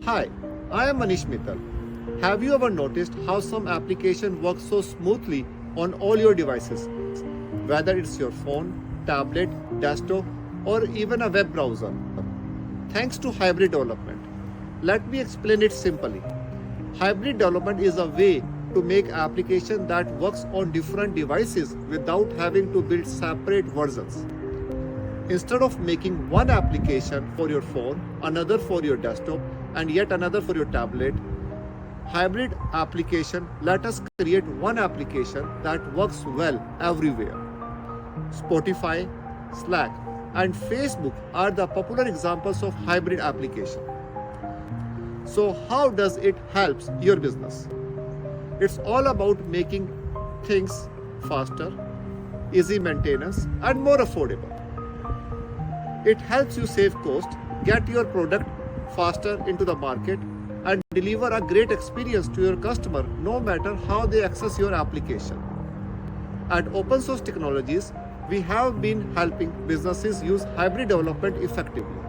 Hi, I am Manish Mittal. Have you ever noticed how some application works so smoothly on all your devices? Whether it's your phone, tablet, desktop, or even a web browser. Thanks to hybrid development. Let me explain it simply. Hybrid development is a way to make application that works on different devices without having to build separate versions. Instead of making one application for your phone, another for your desktop, and yet another for your tablet, hybrid application let us create one application that works well everywhere. Spotify, Slack, and Facebook are the popular examples of hybrid application. So how does it help your business? It's all about making things faster, easy maintenance, and more affordable. It helps you save cost, get your product faster into the market, and deliver a great experience to your customer no matter how they access your application. At OpenSource Technologies, we have been helping businesses use hybrid development effectively.